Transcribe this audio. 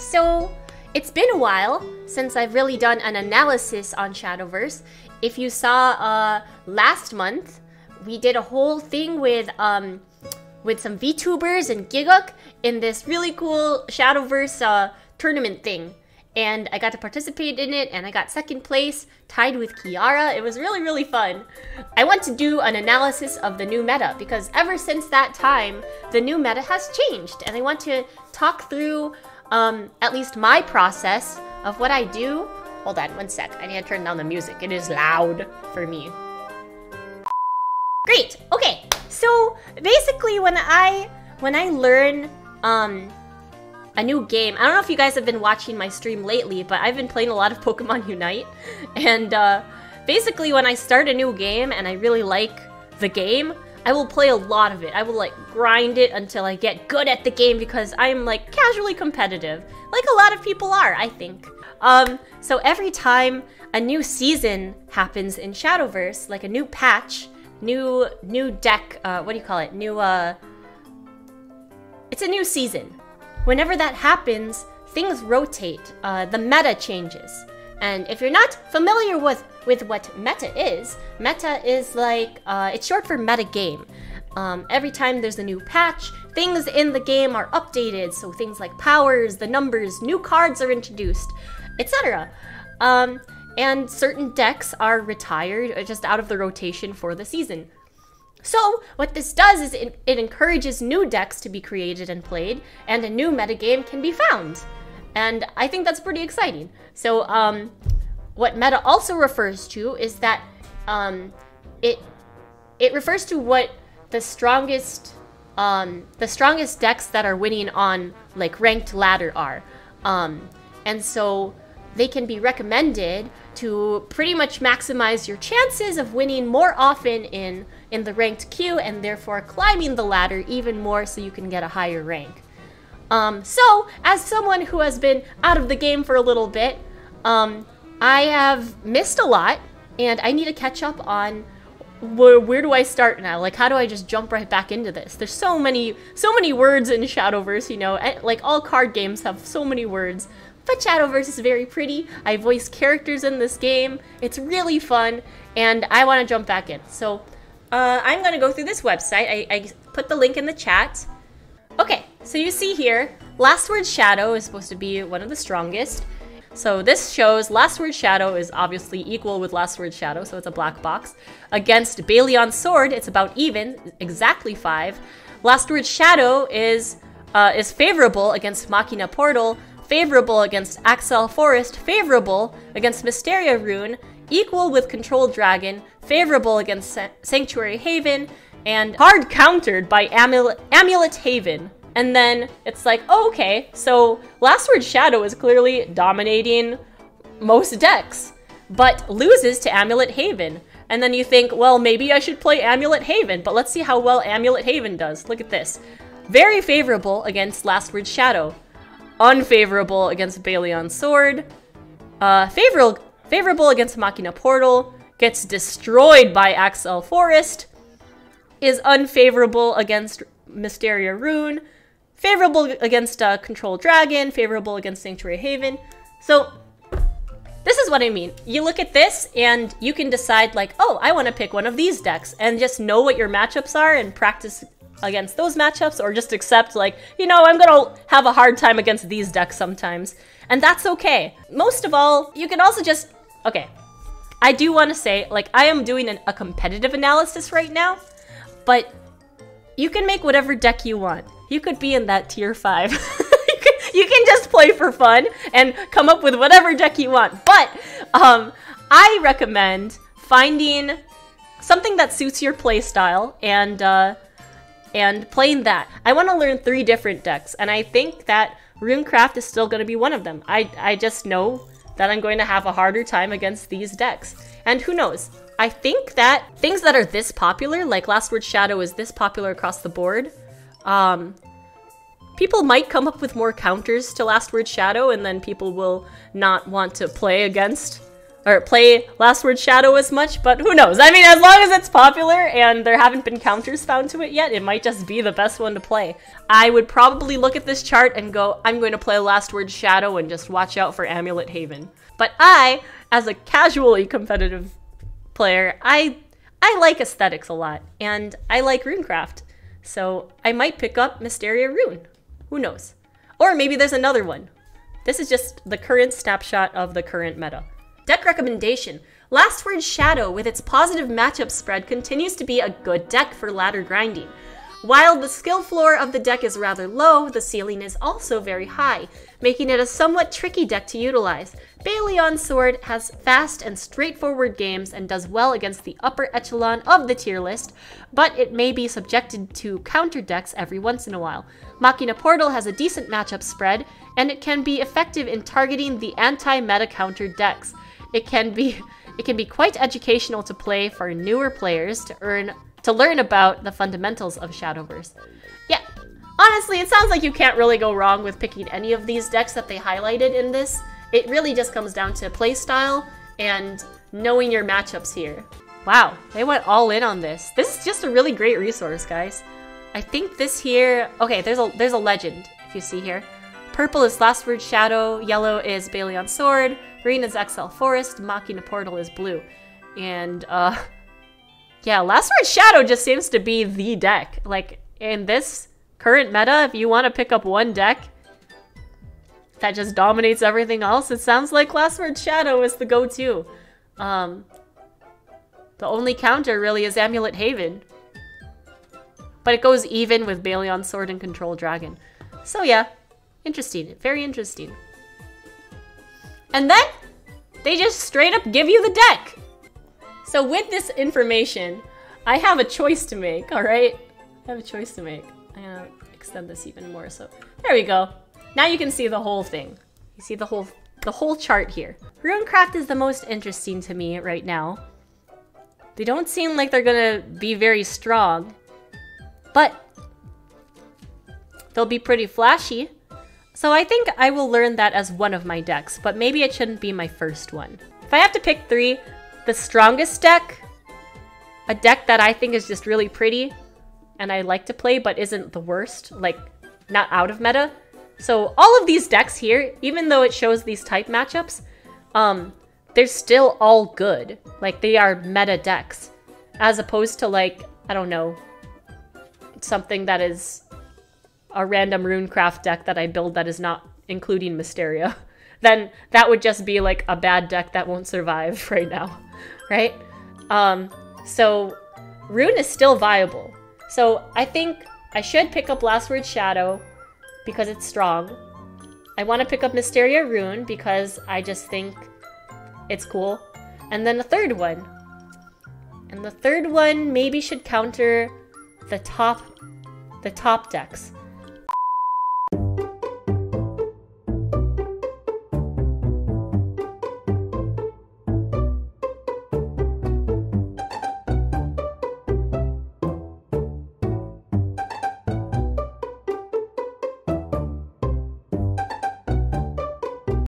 So, it's been a while since I've really done an analysis on Shadowverse. If you saw last month, we did a whole thing with some VTubers and Giguk in this really cool Shadowverse tournament thing. And I got to participate in it, and I got second place, tied with Kiara. It was really, really fun. I want to do an analysis of the new meta, because ever since that time, the new meta has changed. And I want to talk through at least my process of what I do. Hold on, one sec. I need to turn down the music. It is loud for me. Great. Okay. So basically, when I learn a new game, I don't know if you guys have been watching my stream lately, but I've been playing a lot of Pokemon Unite, and basically when I start a new game and I really like the game, I will play a lot of it. I will like grind it until I get good at the game because I am like casually competitive, like a lot of people are, I think. So every time a new season happens in Shadowverse, like a new patch, new deck, what do you call it? It's a new season. Whenever that happens, things rotate, the meta changes. And if you're not familiar with what meta is like, it's short for meta game. Every time there's a new patch, things in the game are updated, so things like powers, the numbers, new cards are introduced, etc. And certain decks are retired, or just out of the rotation for the season. So, what this does is it encourages new decks to be created and played, and a new metagame can be found. And I think that's pretty exciting. So, what meta also refers to is that it refers to what the strongest decks that are winning on like ranked ladder are. And so they can be recommended to pretty much maximize your chances of winning more often in the ranked queue, and therefore climbing the ladder even more so you can get a higher rank. So, as someone who has been out of the game for a little bit, I have missed a lot, and I need to catch up on where do I start now? Like, how do I just jump right back into this? There's so many words in Shadowverse, you know, like all card games have so many words. But Shadowverse is very pretty. I voice characters in this game. It's really fun, and I want to jump back in. So, I'm going to go through this website. I put the link in the chat. Okay, so you see here, Last Word Shadow is supposed to be one of the strongest. So this shows Last Word Shadow is obviously equal with Last Word Shadow, so it's a black box. Against Baleon Sword, it's about even, exactly 5. Last Word Shadow is favorable against Machina Portal, favorable against Axel Forest, favorable against Mysteria Rune, equal with Control Dragon, favorable against Sanctuary Haven, and hard countered by Amulet Haven. And then it's like, oh, okay, so Last Word Shadow is clearly dominating most decks, but loses to Amulet Haven. And then you think, well, maybe I should play Amulet Haven, but let's see how well Amulet Haven does. Look at this. Very favorable against Last Word Shadow. Unfavorable against Baleon Sword. Favorable against Machina Portal. Gets destroyed by Axel Forest. Is unfavorable against Mysteria Rune. Favorable against Control Dragon. Favorable against Sanctuary Haven. So, this is what I mean. You look at this, and you can decide, like, oh, I want to pick one of these decks, and just know what your matchups are, and practice against those matchups, or just accept, like, you know, I'm gonna have a hard time against these decks sometimes. And that's okay. Most of all, you can also just... Okay. I do want to say, like, I am doing a competitive analysis right now, but you can make whatever deck you want. You could be in that tier 5. You can just play for fun and come up with whatever deck you want. But I recommend finding something that suits your playstyle and playing that. I want to learn 3 different decks, and I think that Runecraft is still going to be one of them. I just know that I'm going to have a harder time against these decks. And who knows? I think that things that are this popular, like Last Word Shadow is this popular across the board, people might come up with more counters to Last Word Shadow, and then people will not want to play against or play Last Word Shadow as much, but who knows? I mean, as long as it's popular and there haven't been counters found to it yet, it might just be the best one to play. I would probably look at this chart and go, I'm going to play Last Word Shadow and just watch out for Amulet Haven. But I, as a casually competitive player, I like aesthetics a lot, and I like runecraft. So I might pick up Mysteria Rune. Who knows? Or maybe there's another one. This is just the current snapshot of the current meta. Deck recommendation. Last Word Shadow, with its positive matchup spread, continues to be a good deck for ladder grinding. While the skill floor of the deck is rather low, the ceiling is also very high, making it a somewhat tricky deck to utilize. Balion Sword has fast and straightforward games and does well against the upper echelon of the tier list, but it may be subjected to counter decks every once in a while. Machina Portal has a decent matchup spread, and it can be effective in targeting the anti-meta counter decks. It can be quite educational to play for newer players to learn about the fundamentals of Shadowverse. Yeah, honestly, it sounds like you can't really go wrong with picking any of these decks that they highlighted in this. It really just comes down to playstyle and knowing your matchups here. Wow, they went all in on this. This is just a really great resource, guys. I think this here... Okay, there's a legend, if you see here. Purple is Last Word Shadow, yellow is Balion Sword, green is XL Forest, Machina Portal is blue. And, yeah, Last Word Shadow just seems to be the deck. Like, in this current meta, if you want to pick up one deck that just dominates everything else, it sounds like Last Word Shadow is the go-to. The only counter really is Amulet Haven. But it goes even with Balion Sword and Control Dragon. So yeah, interesting. Very interesting. And then, they just straight up give you the deck! So with this information, I have a choice to make, alright? I have a choice to make. I'm gonna extend this even more, so there we go. Now you can see the whole thing. You see the whole chart here. Runecraft is the most interesting to me right now. They don't seem like they're gonna be very strong, but they'll be pretty flashy. So I think I will learn that as one of my decks, but maybe it shouldn't be my first one. If I have to pick three, the strongest deck, a deck that I think is just really pretty and I like to play but isn't the worst, like not out of meta. So all of these decks here, even though it shows these type matchups, they're still all good. Like they are meta decks, as opposed to like, I don't know, something that is a random runecraft deck that I build that is not including Mysteria. Then that would just be like a bad deck that won't survive right now, right? So Rune is still viable. So I think I should pick up Last Word Shadow because it's strong. I want to pick up Mysteria Rune because I just think it's cool. And then a third one. And the third one maybe should counter the top decks.